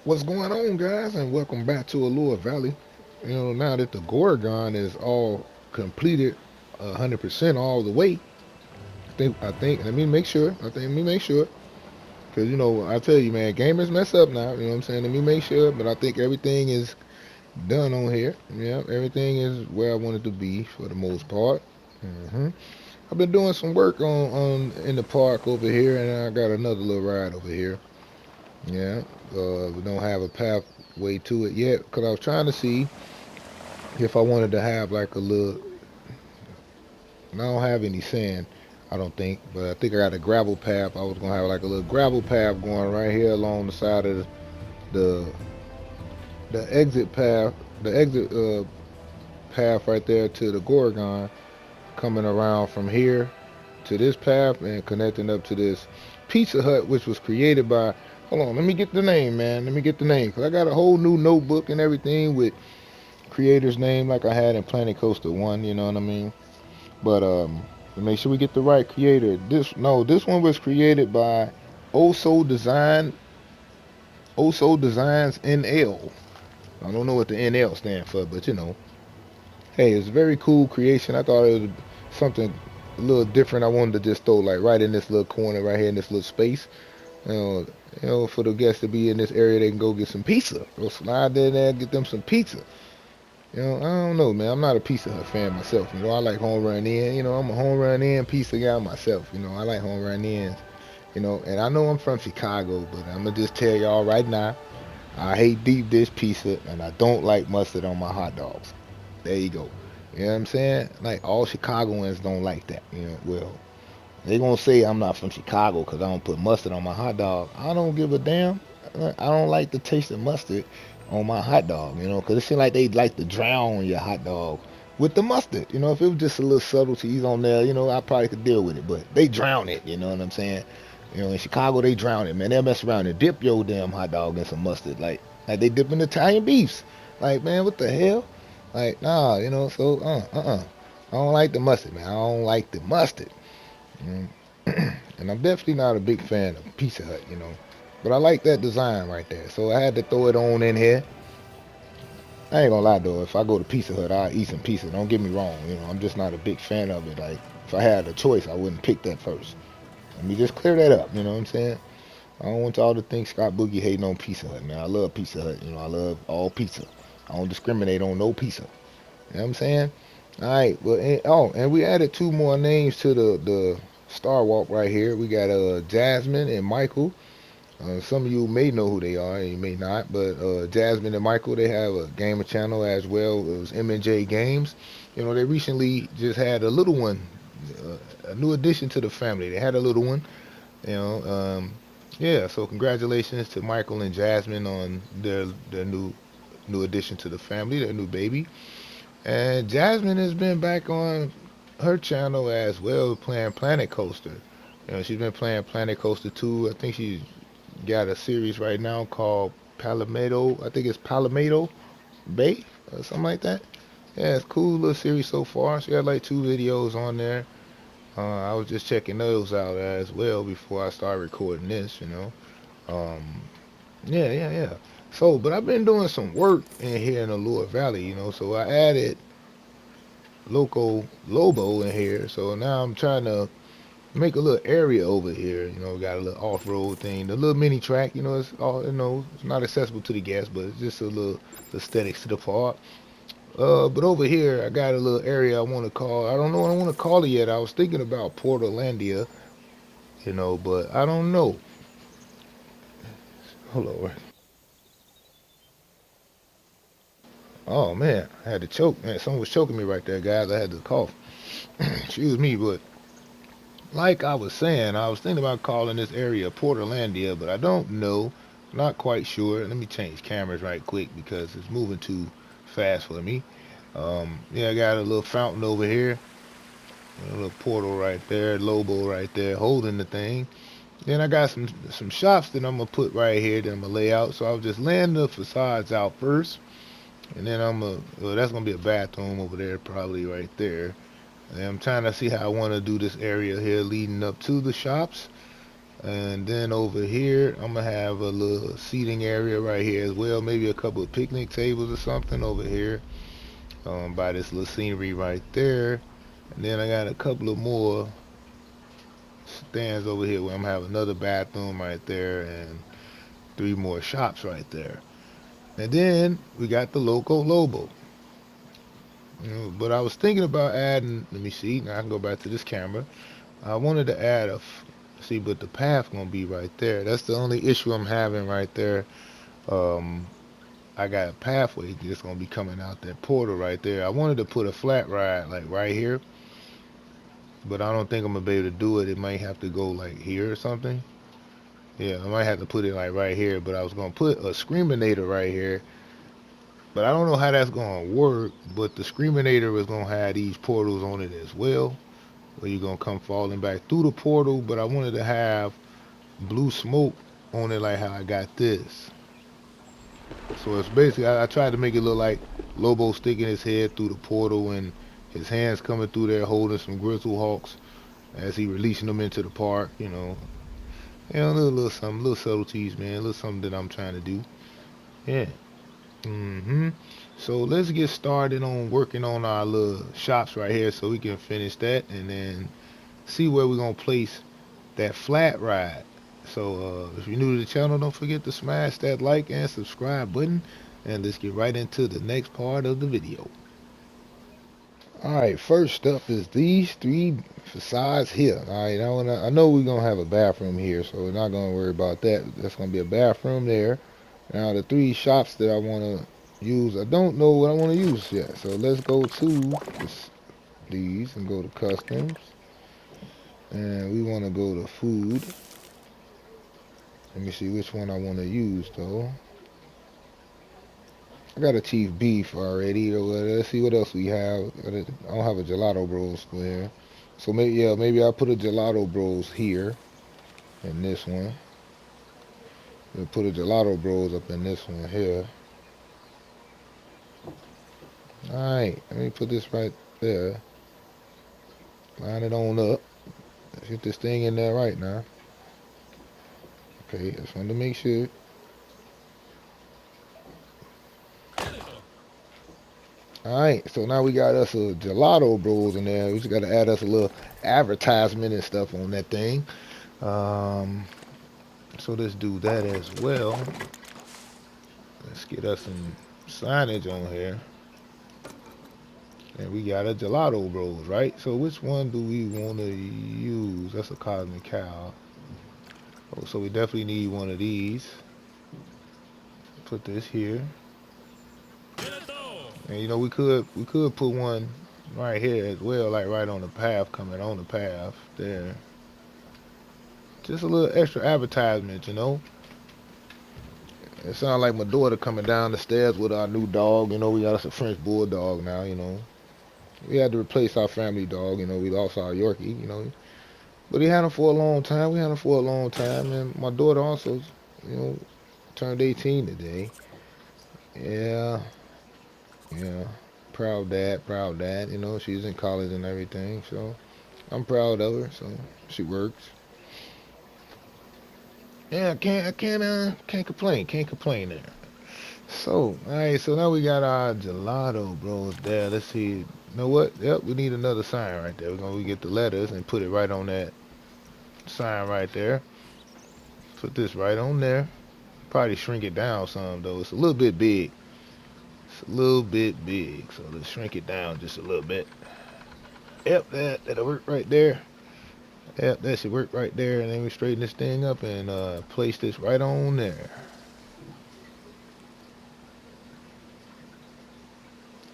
What's going on, guys, and welcome back to Allure Valley. Now that the Gorgon is all completed, 100% all the way, let me make sure. Let me make sure. Because, I tell you, man, gamers mess up now. You know what I'm saying? Let me make sure. But I think everything is done on here. Yeah, everything is where I want it to be for the most part. hmm I've been doing some work on in the park over here, and I got another little ride over here. Yeah, we don't have a pathway to it yet because I was trying to see if I wanted to have like a little. I don't have any sand, I don't think, but I think I got a gravel path. I was gonna have like a little gravel path going right here along the side of the the exit path, the exit path right there to the Gorgon, coming around from here to this path and connecting up to this Pizza Hut, which was created by. Hold on, let me get the name, man. Let me get the name, cause I got a whole new notebook and everything with creator's name, like I had in Planet Coaster One. You know what I mean? But make sure we get the right creator. This one was created by Oso Design, Oso Designs NL. I don't know what the NL stand for, but hey, it's a very cool creation. I thought it was something a little different. I wanted to just throw like right in this little corner right here in this little space. You know, for the guests to be in this area, they can go get some pizza. Go slide in there, get them some pizza. I don't know, man. I'm not a Pizza Hut fan myself. I like home run in. I'm a home run in pizza guy myself. I like home run ins. And I know I'm from Chicago, but I'm gonna just tell y'all right now, I hate deep dish pizza, and I don't like mustard on my hot dogs. There you go. You know what I'm saying? Like all Chicagoans don't like that. Well, they gonna say I'm not from Chicago because I don't put mustard on my hot dog. I don't give a damn. I don't like the taste of mustard on my hot dog. Because it seems like they like to drown your hot dog with the mustard. If it was just a little subtleties on there, I probably could deal with it. But they drown it. You know what I'm saying? In Chicago they drown it, man. They'll mess around and dip your damn hot dog in some mustard, like they dip in Italian beefs. Like, man, what the hell? Like, nah, So, I don't like the mustard, man. I don't like the mustard. Mm. And I'm definitely not a big fan of Pizza Hut. But I like that design right there. So I had to throw it on in here. I ain't gonna lie though, if I go to Pizza Hut, I'll eat some pizza. Don't get me wrong. I'm just not a big fan of it. Like, if I had a choice, I wouldn't pick that first. Let me just clear that up. You know what I'm saying? I don't want y'all to think Scott Boogie hating on Pizza Hut, man. I love Pizza Hut. I love all pizza. I don't discriminate on no pizza. You know what I'm saying? All right. Well, and we added two more names to the Star Walk right here. We got Jasmine and Michael. Some of you may know who they are, and you may not. But Jasmine and Michael, they have a gamer channel as well. It was M&J Games. They recently just had a little one, a new addition to the family. They had a little one. You know, yeah. So congratulations to Michael and Jasmine on their new addition to the family, their new baby. And Jasmine has been back on her channel as well, playing Planet Coaster. She's been playing Planet Coaster 2. I think she's got a series right now called Palomado. I think it's Palomado Bay or something like that. Yeah, it's a cool little series so far. She got like two videos on there. I was just checking those out as well before I started recording this. Um, yeah, yeah, yeah. So, but I've been doing some work in here in the Allure Valley. So I added Loco Lobo in here. So now I'm trying to make a little area over here. We got a little off-road thing, the little mini track. It's all it's not accessible to the guests, but it's just a little aesthetics to the park. But over here, I got a little area I want to call. I don't know what I want to call it yet. I was thinking about Portallandia, but I don't know. Hold on. Oh man, I had to choke. Man, someone was choking me right there, guys. I had to cough. Excuse me, but like I was saying, I was thinking about calling this area Portlandia, but I don't know. Not quite sure. Let me change cameras right quick because it's moving too fast for me. Yeah, I got a little fountain over here, a little portal right there, Lobo right there holding the thing. Then I got some shops that I'm gonna put right here that I'm gonna lay out. So I'll just laying the facades out first, and then well, that's gonna be a bathroom over there, probably right there. And I'm trying to see how I want to do this area here leading up to the shops. And then over here, I'm gonna have a little seating area right here as well. Maybe a couple of picnic tables or something over here, by this little scenery right there. And then I got a couple of more stands over here where I'm gonna have another bathroom right there and three more shops right there. And then we got the Loco Lobo. But I was thinking about adding, let me see, now I can go back to this camera. I wanted to add see, but the path gonna be right there. That's the only issue I'm having right there. Um, I got a pathway just gonna be coming out that portal right there. I wanted to put a flat ride like right here, but I don't think I'm gonna be able to do it. It might have to go like here or something. Yeah, I might have to put it like right here, but I was gonna put a screaminator right here. But I don't know how that's gonna work. But the screaminator is gonna have these portals on it as well, where you're gonna come falling back through the portal. But I wanted to have blue smoke on it like how I got this. So it's basically I tried to make it look like Lobo sticking his head through the portal and his hands coming through there holding some grizzle hawks as he releasing them into the park. A little something, little subtleties, man, a little something that I'm trying to do. Yeah. hmm So let's get started on working on our little shops right here so we can finish that and then see where we're gonna place that flat ride. So if you're new to the channel, don't forget to smash that like and subscribe button, and let's get right into the next part of the video. Alright, first up is these three facades here. Alright, I know we're gonna have a bathroom here, so we're not gonna worry about that. That's gonna be a bathroom there. Now the three shops that I wanna use, I don't know what I wanna use yet. So let's go to these and go to customs. And we wanna go to food. Let me see which one I wanna use though. I got a chief beef already. Let's see what else we have. I don't have a gelato bros there. So maybe I'll put a gelato bros here in this one. We'll put a gelato bros up in this one here. Alright, let me put this right there. Line it on up. Let's get this thing in there right now. Okay, just wanted to make sure. Alright, so now we got us a gelato bros in there. We just got to add us a little advertisement and stuff on that thing. So let's do that as well. Let's get us some signage on here. And we got a gelato bros, right? So which one do we want to use? That's a cosmic cow. Oh, so we definitely need one of these. Put this here. And we could put one right here as well, like right on the path, coming on the path there. Just a little extra advertisement. It sounds like my daughter coming down the stairs with our new dog. We got us a French bulldog now. We had to replace our family dog. We lost our Yorkie. But he had him for a long time. We had him for a long time, and my daughter also, turned 18 today. Yeah. Yeah, proud dad, proud dad. She's in college and everything, so I'm proud of her. So she works. Yeah, can't complain, can't complain there. So, all right, so now we got our gelato bros there. Let's see. You know what? Yep, we need another sign right there. We're gonna get the letters and put it right on that sign right there. Put this right on there. Probably shrink it down some though. It's a little bit big. It's a little bit big, so let's shrink it down just a little bit. Yep, that'll work right there. Yep, that should work right there. And then we straighten this thing up and place this right on there.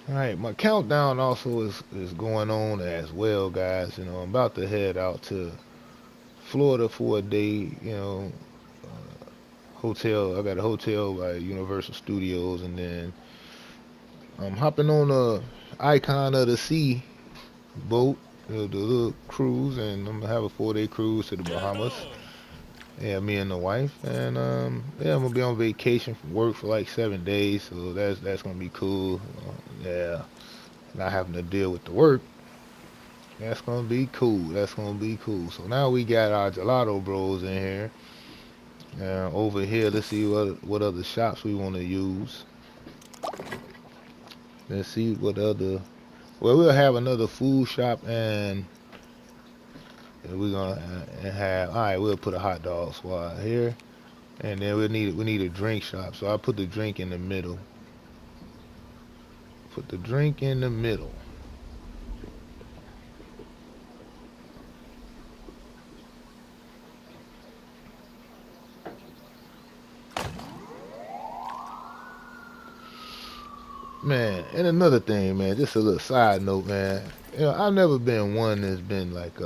Alright, my countdown also is going on as well, guys. I'm about to head out to Florida for a day, hotel. I got a hotel by Universal Studios, and then I'm hopping on a Icon of the Sea boat, the little cruise, and I'm gonna have a 4-day cruise to the Bahamas. Yeah, me and the wife, and yeah, I'm gonna be on vacation from work for like 7 days, so that's gonna be cool. Yeah, not having to deal with the work. That's gonna be cool. That's gonna be cool. So now we got our gelato bros in here. Over here, let's see what other shops we want to use. Let's see what other. Well, we'll have another food shop, and we're gonna have. All right, we'll put a hot dog spot here, and then we need a drink shop. So I put the drink in the middle. Put the drink in the middle. Man, and another thing, man, just a little side note, man. I've never been one that's been like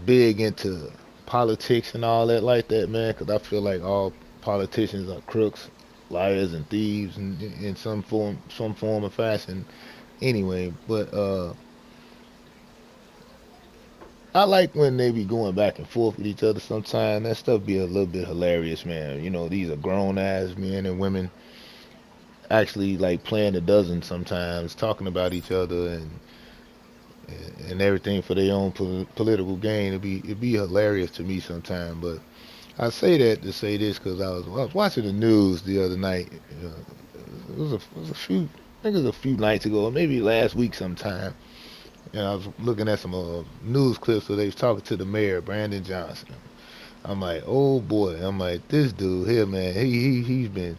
big into politics and all that like that, man, because I feel like all politicians are crooks, liars, and thieves in some form or fashion. Anyway, but I like when they be going back and forth with each other. Sometimes that stuff be a little bit hilarious, man. These are grown ass men and women actually like playing a dozen sometimes, talking about each other and everything for their own political gain. It'd be hilarious to me sometimes. But I say that to say this because I was watching the news the other night. It was a few, I think it was a few nights ago, or maybe last week sometime. And I was looking at some news clips where they was talking to the mayor, Brandon Johnson. I'm like, oh boy. I'm like, this dude here, man. He's been,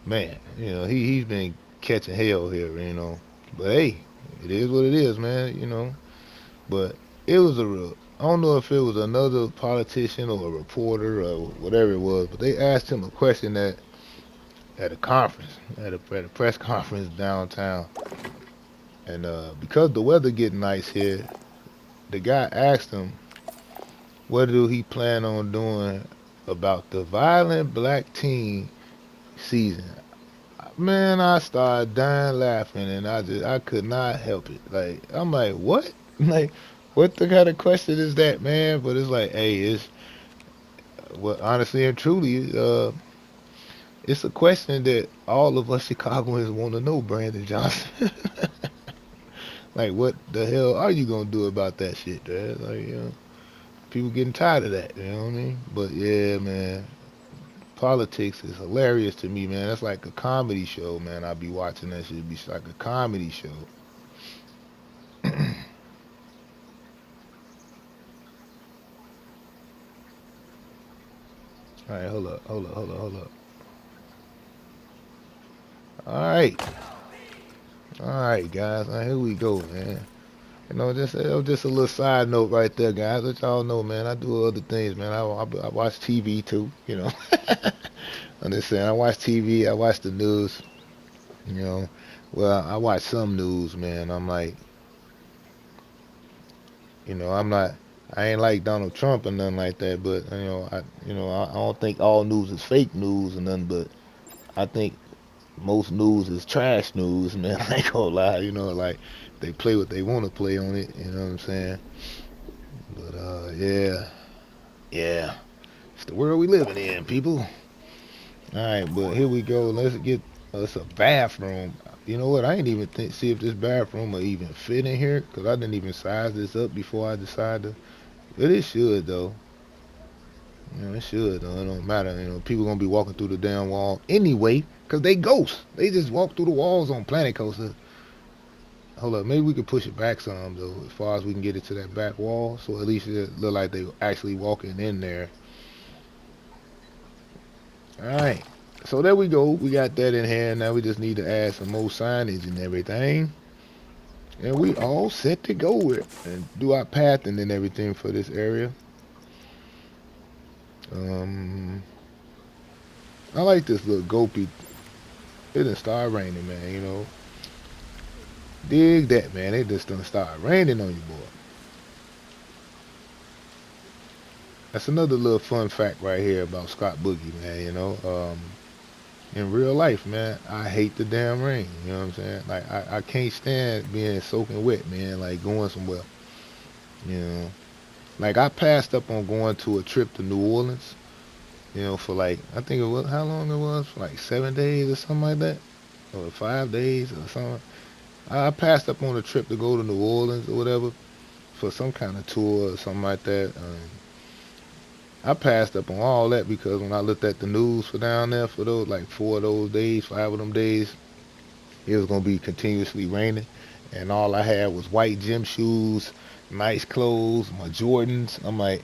man. He's been catching hell here. But hey, it is what it is, man. But it was a real. I don't know if it was another politician or a reporter or whatever it was, but they asked him a question at a conference, at a press conference downtown, and because the weather getting nice here, the guy asked him, what do he plan on doing about the violent black teen season? Man, I started dying laughing, and I could not help it. Like I'm like, what? Like, what the kind of question is that, man? But it's like, hey, it's what honestly and truly, it's a question that all of us Chicagoans want to know, Brandon Johnson. Like, what the hell are you gonna do about that shit, man? Like, people getting tired of that. You know what I mean? But yeah, man, politics is hilarious to me, man. That's like a comedy show, man. I be watching that shit. Be like a comedy show. All right, hold up. All right, all right, guys. All right, here we go, man. Just a little side note right there, guys. Let y'all know, man. I do other things, man. I watch TV too. I'm just saying, I watch TV. I watch the news. You know, well, I watch some news, man. I'm like, I'm not. I ain't like Donald Trump or nothing like that, but I don't think all news is fake news or nothing. But I think most news is trash news, man. I ain't gonna lie, like they play what they want to play on it. You know what I'm saying? But yeah, yeah, it's the world we living in, people. All right, but here we go. Let's get us a bathroom. You know what? I ain't even see if this bathroom will even fit in here because I didn't even size this up before I decided. But it should though. It should though. It don't matter. People gonna be walking through the damn wall anyway because they ghosts. They just walk through the walls on Planet Coaster. Hold up, maybe we could push it back some though, as far as we can get it to that back wall, so at least it look like they actually walking in there. All right, so there we go. We got that in here. Now we just need to add some more signage and everything, and we all set to go with and do our pathing and everything for this area. Um, I like this little gopey. It done start raining, man. Dig that, man. It just done start raining on you, boy. That's another little fun fact right here about Scott Boogie, man. In real life, man, I hate the damn rain. You know what I'm saying? Like, I can't stand being soaking wet, man. Like going somewhere. You know, like I passed up on going to a trip to New Orleans. For like I think it was how long it was for like 7 days or something like that, or 5 days or something. I passed up on a trip to go to New Orleans or whatever for some kind of tour or something like that. I passed up on all that because when I looked at the news for down there for those like 4 of those days, 5 of them days, it was gonna be continuously raining, and all I had was white gym shoes, nice clothes, my Jordans. I'm like,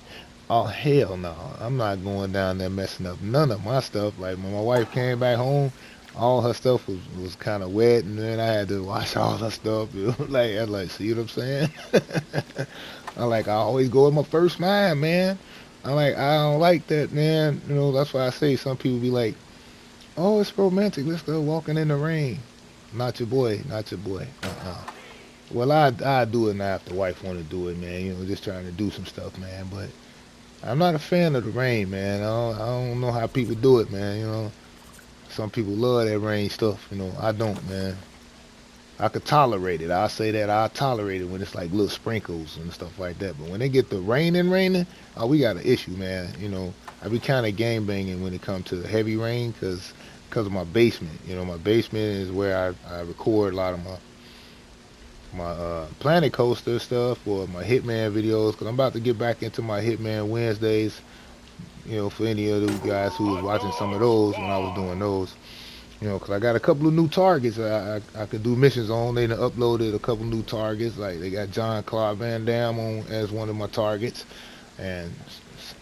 oh hell no, I'm not going down there messing up none of my stuff. Like when my wife came back home, all her stuff was kind of wet, and then I had to wash all her stuff. Like I like, see what I'm saying? I always go with my first mind, man. I don't like that, man. That's why I say some people be like, oh, it's romantic. Let's go walking in the rain. Not your boy. Not your boy. Well, I do it now if the wife want to do it, man. Just trying to do some stuff, man. But I'm not a fan of the rain, man. I don't know how people do it, man. Some people love that rain stuff. I don't, man. I could tolerate it. I'll say that I tolerate it when it's like little sprinkles and stuff like that. But when they get the raining, oh, we got an issue, man. I be kind of game banging when it comes to the heavy rain because of my basement. My basement is where I record a lot of my Planet Coaster stuff or my Hitman videos. Because I'm about to get back into my Hitman Wednesdays. For any of those guys who was watching some of those when I was doing those. Because I got a couple of new targets I could do missions on. They done uploaded a couple new targets. Like they got John Claude Van Damme on as one of my targets, and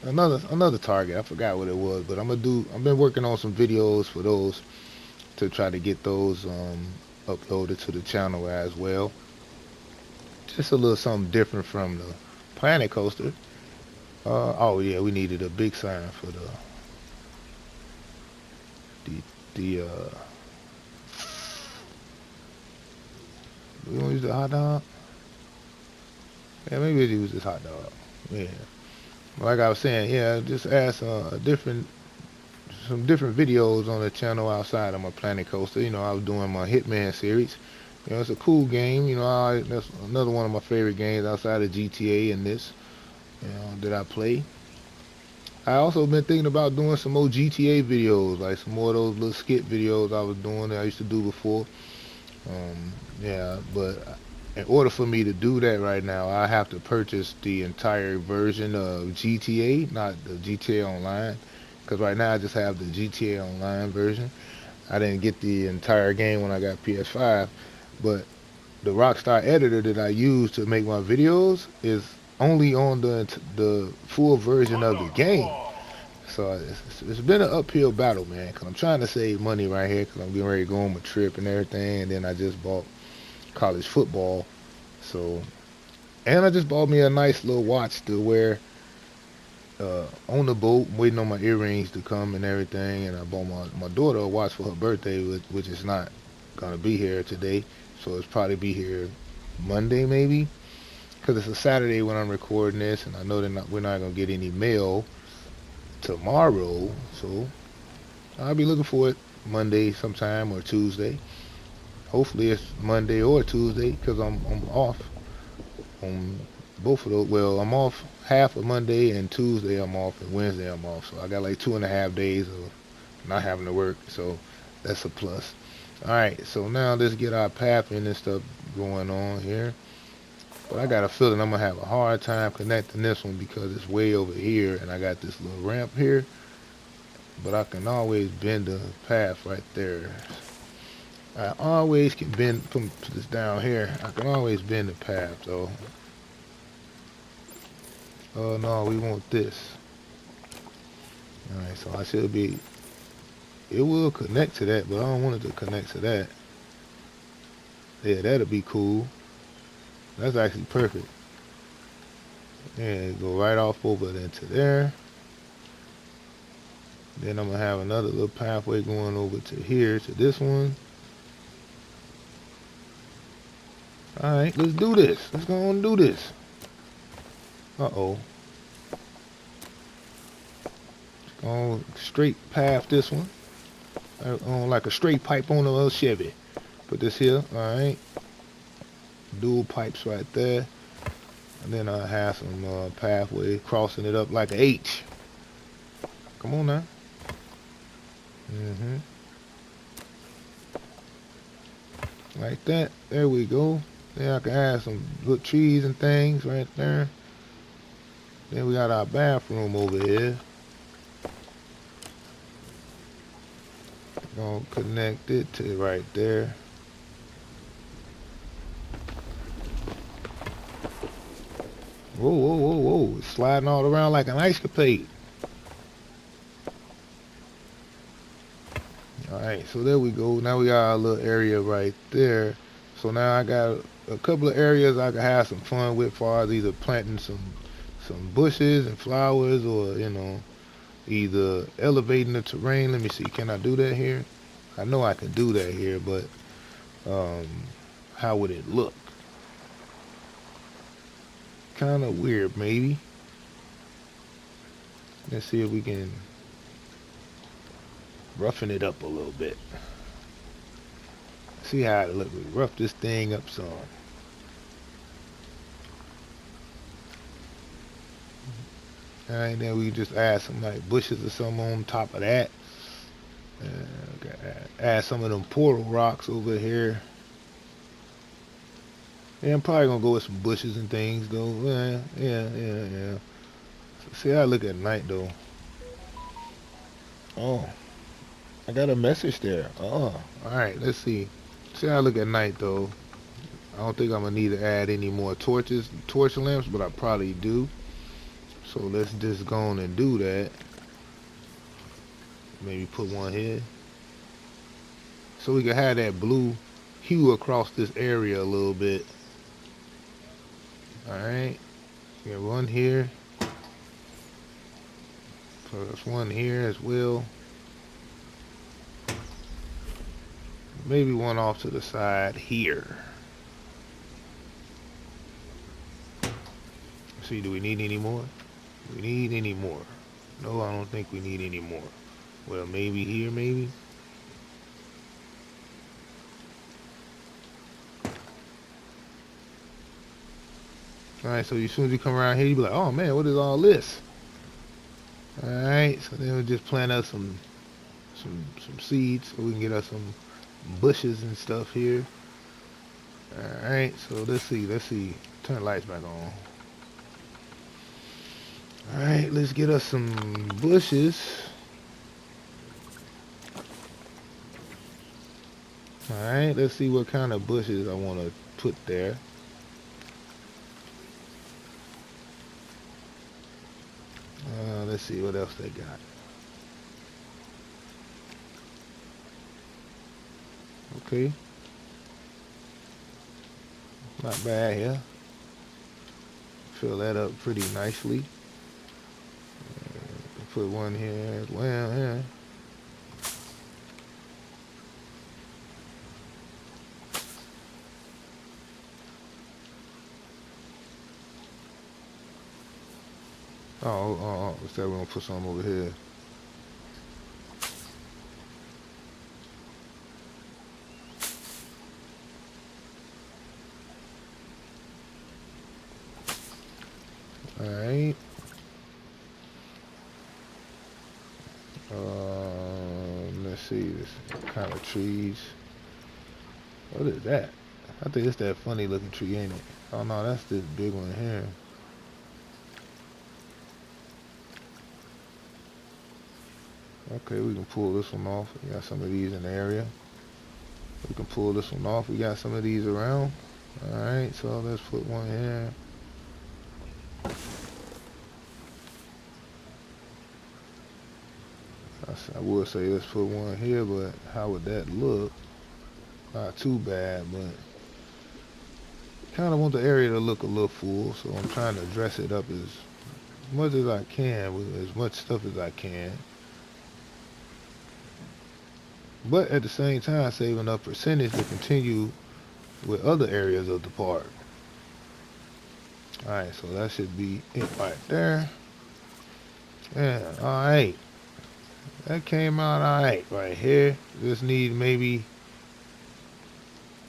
another target. I forgot what it was, but I've been working on some videos for those to try to get those uploaded to the channel as well. Just a little something different from the Planet Coaster. Oh yeah, we needed a big sign for the we gonna use the hot dog? Yeah, maybe it was just hot dog. Yeah. Like I was saying, yeah, just add some different videos on the channel outside of my Planet Coaster. I was doing my Hitman series. It's a cool game. That's another one of my favorite games outside of GTA and this, that I play. I also been thinking about doing some more GTA videos, like some more of those little skit videos I was doing that I used to do before. Yeah, but in order for me to do that right now, I have to purchase the entire version of GTA, not the GTA Online. Because right now I just have the GTA Online version. I didn't get the entire game when I got PS5. But the Rockstar editor that I use to make my videos is only on the full version of the game. So it's been an uphill battle, man. Because I'm trying to save money right here because I'm getting ready to go on my trip and everything. And then I just bought college football. So, and I just bought me a nice little watch to wear on the boat, waiting on my earrings to come and everything. And I bought my daughter a watch for her birthday, which is not gonna be here today. So it's probably be here Monday maybe, because it's a Saturday when I'm recording this, and I know we're not gonna get any mail tomorrow. So I'll be looking for it Monday sometime or Tuesday. Hopefully it's Monday or Tuesday because I'm off on both of those. Well, I'm off half of Monday and Tuesday I'm off and Wednesday I'm off. So I got like 2.5 days of not having to work. So that's a plus. All right, so now let's get our pathing and stuff going on here. But I got a feeling I'm gonna have a hard time connecting this one because it's way over here and I got this little ramp here. But I can always bend the path right there. I always can put this down here. I can always bend the path though. Oh no, we want this. Alright, so I should be, it will connect to that, but I don't want it to connect to that. Yeah, that'll be cool. That's actually perfect. Yeah, go right off over into there. Then I'm gonna have another little pathway going over to here, to this one. Alright, let's do this. Let's go and do this. Uh-oh. On straight path this one. On like a straight pipe on a Chevy. Put this here, alright. Dual pipes right there. And then I have some pathway crossing it up like an H. Come on now. like that. There we go. Then I can add some little trees and things right there. Then we got our bathroom over here. Gonna connect it to right there. Whoa, whoa, whoa, whoa. It's sliding all around like an ice capade. Alright, so there we go. Now we got our little area right there. So now I got a couple of areas I can have some fun with, far as either planting some bushes and flowers, or either elevating the terrain. Let me see, can I do that here? I know I can do that here, but um, how would it look? Kind of weird, maybe. Let's see if we can roughen it up a little bit. See how it look. We rough this thing up some. Alright, then we just add some like bushes or something on top of that. Add some of them portal rocks over here. Yeah, I'm probably gonna go with some bushes and things though. Yeah. See how I look at night though. Oh, I got a message there. Oh, alright, let's see. See how I look at night though. I don't think I'm gonna need to add any more torch lamps, but I probably do. So let's just go on and do that. Maybe put one here. So we can have that blue hue across this area a little bit. Alright. We got one here. So there's one here as well. Maybe one off to the side here. Let's see, do we need any more? Do we need any more? No, I don't think we need any more. Well, maybe here, maybe. Alright, so as soon as you come around here, you be like, oh man, what is all this? Alright, so then we'll just plant us some seeds so we can get us some bushes and stuff here. Alright, so let's see. Turn the lights back on. Alright, let's get us some bushes. Alright, let's see what kind of bushes I want to put there. Let's see what else they got. Okay. Not bad here. Fill that up pretty nicely. Put one here as well, yeah. Oh, instead we're gonna put some over here. Alright. Let's see, this kind of trees. What is that? I think it's that funny looking tree, ain't it? Oh no, that's this big one here. Okay, we can pull this one off. We got some of these in the area. We can pull this one off. We got some of these around. Alright, so let's put one here. I would say let's put one here, but how would that look? Not too bad, but kind of want the area to look a little full, so I'm trying to dress it up as much as I can with as much stuff as I can. But at the same time, save enough percentage to continue with other areas of the park. Alright, so that should be it right there. Yeah, alright. That came out alright right here. Just need maybe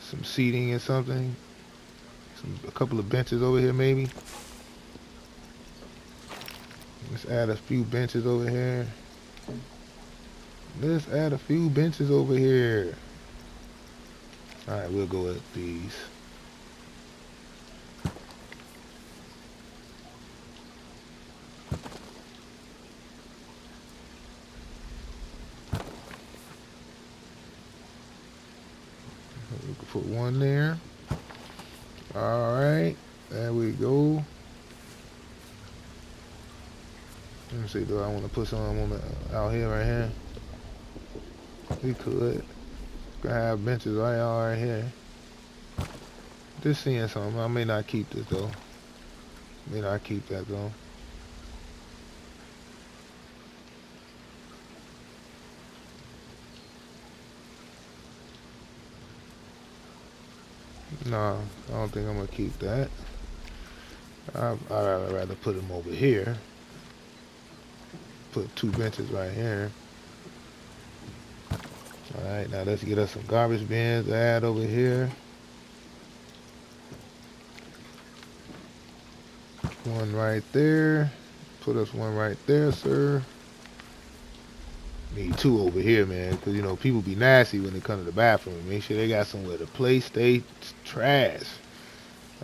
some seating or something. A couple of benches over here maybe. Let's add a few benches over here. Let's add a few benches over here. All right, we'll go with these. We can put one there. All right, there we go. Let me see, do I want to put some on out here, right here? We could. Gonna have benches right here. Just seeing something. I may not keep this though. May not keep that though. Nah, I don't think I'm gonna keep that. I'd rather put them over here. Put two benches right here. Alright, now let's get us some garbage bins to add over here. One right there. Put us one right there, sir. Need two over here, man, because, you know, people be nasty when they come to the bathroom. Make sure they got somewhere to place they trash.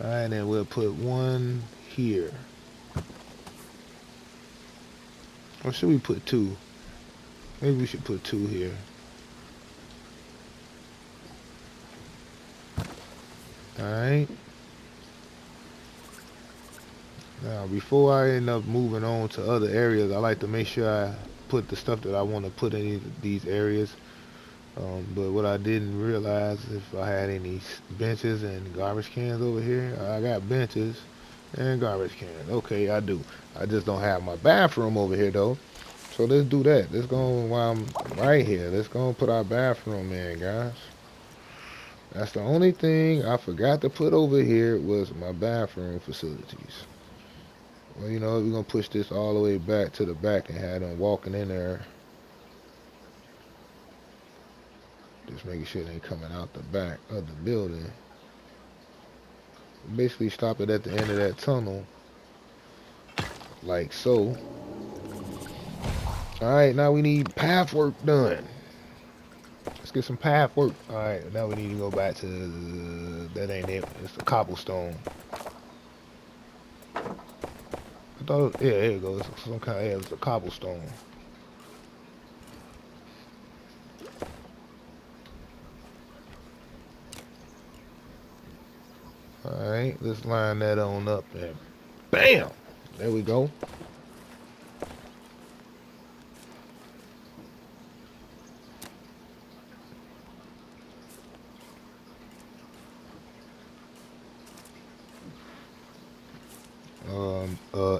Alright, then we'll put one here. Or should we put two? Maybe we should put two here. Alright. Now, before I end up moving on to other areas, I like to make sure I put the stuff that I want to put in these areas. But what I didn't realize, if I had any benches and garbage cans over here, I got benches and garbage cans. Okay, I do. I just don't have my bathroom over here, though. So let's do that. Let's go while I'm right here. Let's go put our bathroom in, guys. That's the only thing I forgot to put over here was my bathroom facilities. Well, you know, we're going to push this all the way back to the back and have them walking in there. Just making sure they ain't coming out the back of the building. Basically stop it at the end of that tunnel. Like so. Alright, now we need path work done. Let's get some path work. Alright, now we need to go back to that ain't it. It's the cobblestone. I thought, yeah, there it goes. Some kind of, yeah, it's a cobblestone. Alright, let's line that on up and bam! There we go.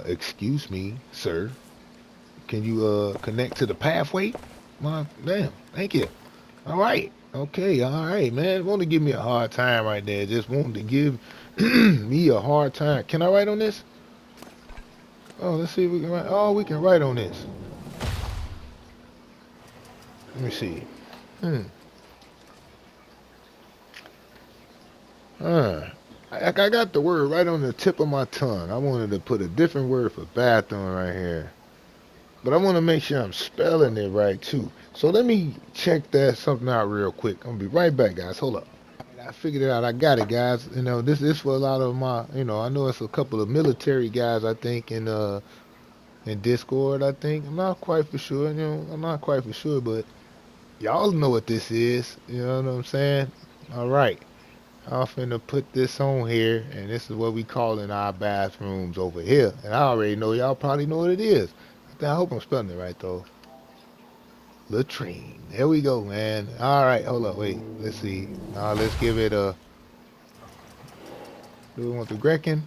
Excuse me, sir. Can you connect to the pathway? Damn, thank you. All right. Okay, all right, man. Want to give me a hard time right there. Just wanted to give me a hard time. Can I write on this? Oh, let's see if we can write. Oh, we can write on this. Let me see. Hmm. I got the word right on the tip of my tongue. I wanted to put a different word for bathroom right here. But I want to make sure I'm spelling it right too. So let me check that something out real quick. I'm gonna be right back, guys. Hold up. I figured it out. I got it, guys. You know, this is for a lot of my. You know, I know it's a couple of military guys. I think in Discord. I think I'm not quite for sure. You know, I'm not quite for sure, but y'all know what this is. You know what I'm saying? All right. I'm finna put this on here, and this is what we call in our bathrooms over here. And I already know y'all probably know what it is. I hope I'm spelling it right though. Latrine. There we go, man. All right, hold up, wait. Let's see. Now let's give it a. Do we want the Grecan?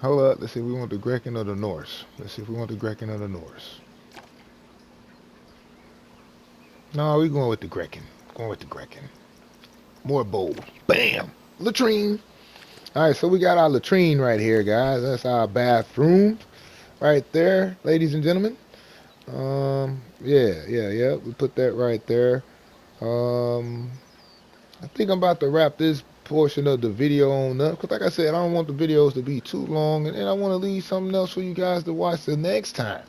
Hold up. Let's see. We want the Grecan or the Norse. Let's see if we want the Grecan or the Norse. No, we going with the Grecan. Going with the Grecan. More bold. Bam. Latrine. All right, so we got our latrine right here, guys. That's our bathroom right there, ladies and gentlemen. Yeah. We put that right there. Um, I think I'm about to wrap this portion of the video on up. Because like I said, I don't want the videos to be too long. And I want to leave something else for you guys to watch the next time.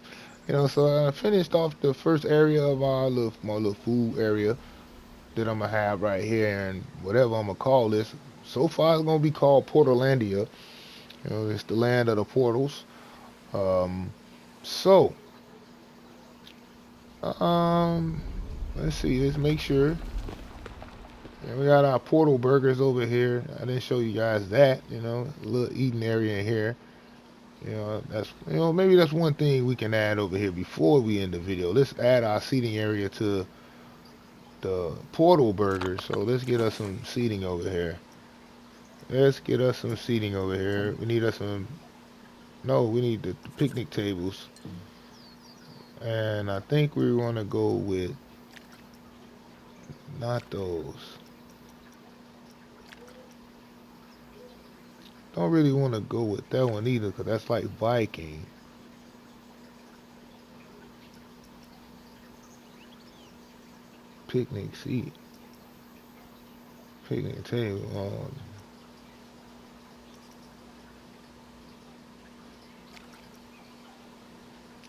You know, so I finished off the first area of my little food area. that I'm gonna have right here, and whatever I'm gonna call this. So far, it's gonna be called Portallandia. You know, it's the land of the portals. Um, so, um, let's see. Let's make sure. And we got our portal burgers over here. I didn't show you guys that. You know, a little eating area in here. You know, that's maybe that's one thing we can add over here before we end the video. Let's add our seating area to the portal burgers. So let's get us some seating over here. Let's get us some seating over here. We need us some. No, we need the picnic tables. And I think we want to go with not those. Don't really want to go with that one either because that's like Viking. Picnic seat. Picnic table.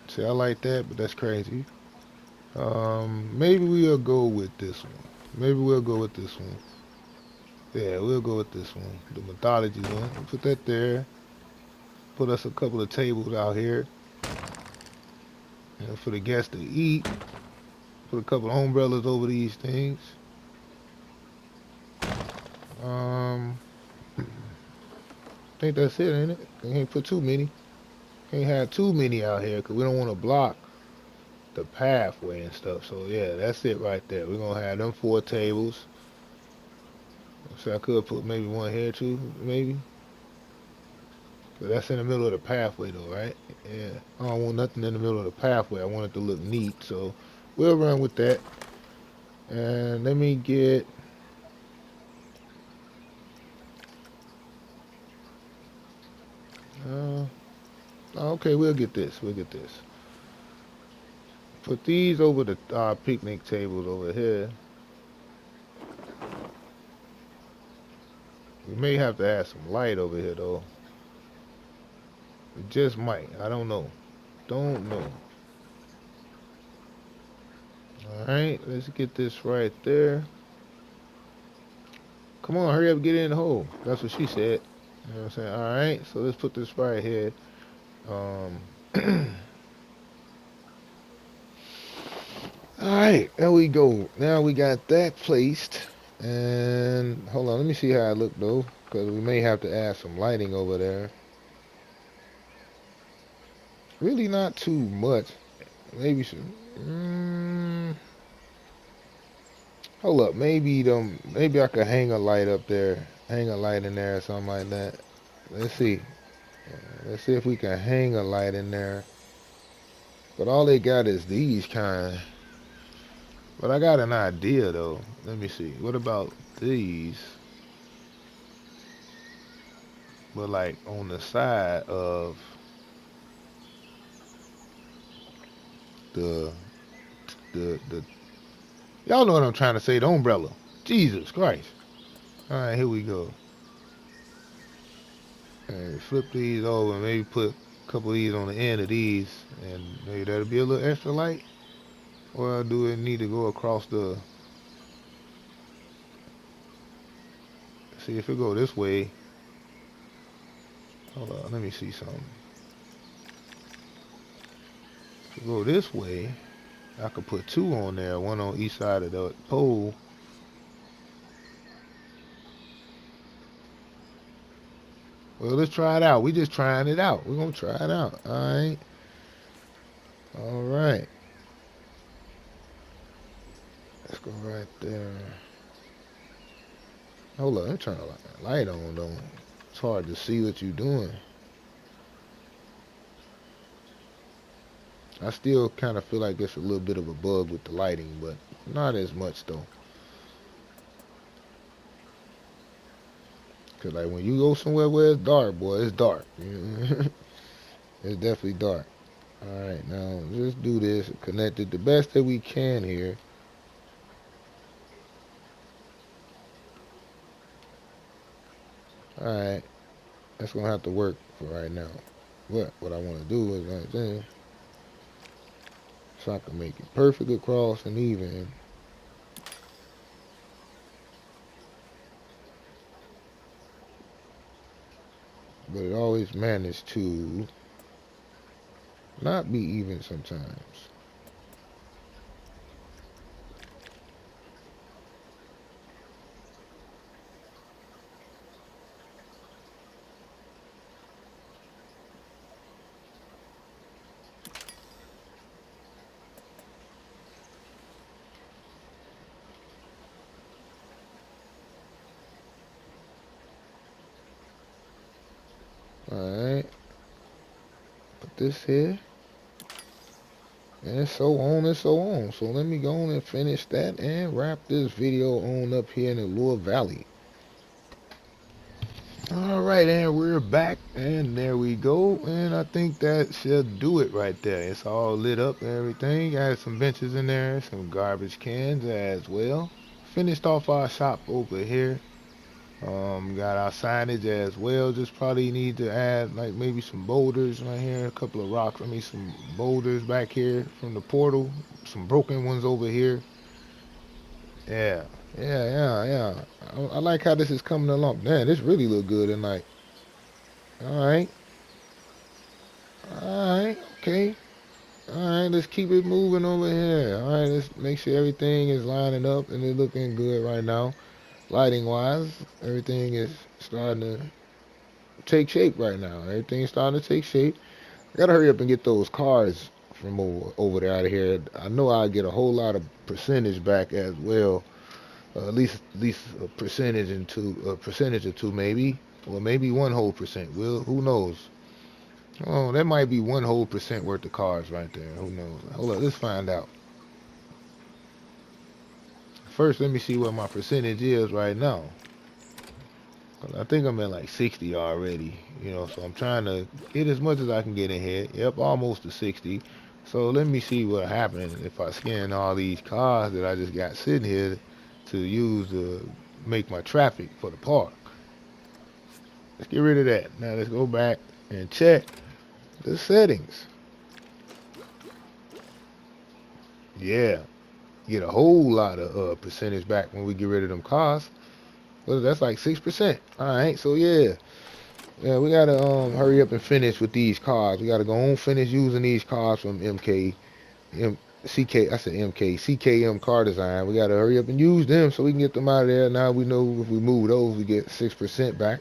See, I like that, but that's crazy. Maybe we'll go with this one. Maybe we'll go with this one. Yeah, we'll go with this one. The mythology one. We'll put that there. Put us a couple of tables out here. You know, for the guests to eat. Put a couple of umbrellas over these things. I think that's it, ain't it? Can't put too many. Can't have too many out here because we don't want to block the pathway and stuff. So yeah, that's it right there. We're gonna have them 4 tables. So I could put maybe one here too, maybe. But that's in the middle of the pathway though, right? Yeah. I don't want nothing in the middle of the pathway. I want it to look neat. So we'll run with that. And let me get uh okay, we'll get this. We'll get this. Put these over the picnic tables over here. We may have to add some light over here though. We just might. I don't know. Don't know. Alright, let's get this right there. Come on, hurry up, get in the hole. That's what she said. You know what I'm saying? Alright, so let's put this right here. Um Alright, there we go. Now we got that placed. And hold on, let me see how I look though. Because we may have to add some lighting over there. Really not too much. Maybe some. Hold up, maybe them. Maybe I could hang a light up there, hang a light in there, or something like that. Let's see. Let's see if we can hang a light in there. But all they got is these kind. But I got an idea though. Let me see. What about these? But like on the side of the the. Y'all know what I'm trying to say. The umbrella. Jesus Christ. All right, here we go. And flip these over, maybe put a couple of these on the end of these, and maybe that'll be a little extra light. Or do it need to go across the? See if it go this way. Hold on, let me see something. If it go this way, I could put 2 on there, one on each side of the pole. Well, let's try it out. We just trying it out. We're gonna try it out. All right. All right. Let's go right there. Hold on, I'm trying to light on though. It's hard to see what you're doing. I still kind of feel like there's a little bit of a bug with the lighting, but not as much though. Cause like when you go somewhere where it's dark, boy, it's dark. It's definitely dark. All right, now let's do this. Connect it the best that we can here. All right, that's gonna have to work for right now. But what I want to do is right there, so I can make it perfect across and even. but it always managed to not be even sometimes. Alright, put this here. And so on and so on. So let me go on and finish that and wrap this video on up here in the Allure Valley. Alright, and we're back. And there we go. And I think that should do it right there. It's all lit up and everything. Got some benches in there, some garbage cans as well. Finished off our shop over here. Got our signage as well. Just probably need to add like maybe some boulders right here, a couple of rocks. I mean some boulders back here from the portal. Some broken ones over here. Yeah, yeah. I like how this is coming along. Man, this really look good tonight. All right, all right, okay. All right, let's keep it moving over here. All right, let's make sure everything is lining up and it's looking good right now. Lighting wise, everything is starting to take shape right now. Everything's starting to take shape. I gotta hurry up and get those cars from over there out of here. I know I'll get a whole lot of percentage back as well. At least a percentage into a percentage or two maybe, or maybe one whole percent. Well, who knows? Oh, that might be one whole percent worth of cars right there. Who knows? Hold up, let's find out. First, let me see what my percentage is right now. I think I'm at like 60 already, so I'm trying to get as much as I can get in here. Yep, almost to 60. So let me see what happens if I scan all these cars that I just got sitting here to use to make my traffic for the park. Let's get rid of that. Now let's go back and check the settings. Yeah, get a whole lot of percentage back when we get rid of them cars. Well, that's like 6%. All right, so yeah, we gotta hurry up and finish with these cars. We gotta go on finish using these cars from CK. I said MK, CKM Car Design. We gotta hurry up and use them so we can get them out of there. Now we know if we move those, we get 6% back.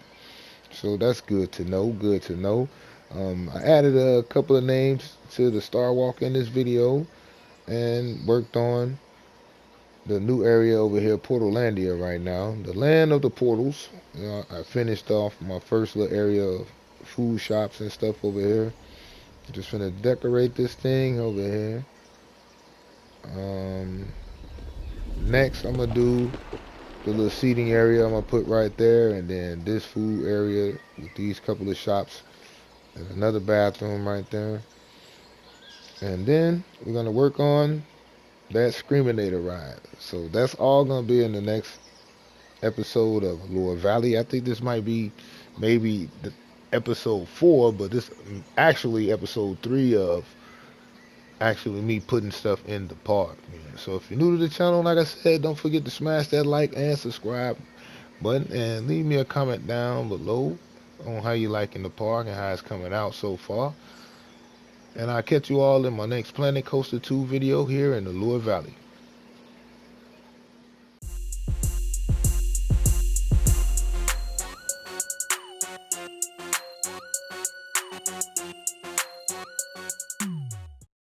So that's good to know. Good to know. I added a couple of names to the Star Walk in this video and worked on the new area over here, Portallandia, right now. The land of the portals. I finished off my first little area of food shops and stuff over here. Just gonna decorate this thing over here. Um, Next, I'm gonna do the little seating area. I'm gonna put right there, and then this food area with these couple of shops. There's another bathroom right there. And then we're gonna work on that Screaminator ride. So that's all gonna be in the next episode of Allure Valley. I think this might be maybe the episode 4, but this actually episode 3 of actually me putting stuff in the park. Yeah. So if you're new to the channel, like I said, don't forget to smash that like and subscribe button and leave me a comment down below on how you liking the park and how it's coming out so far. And I'll catch you all in my next Planet Coaster 2 video here in the Allure Valley.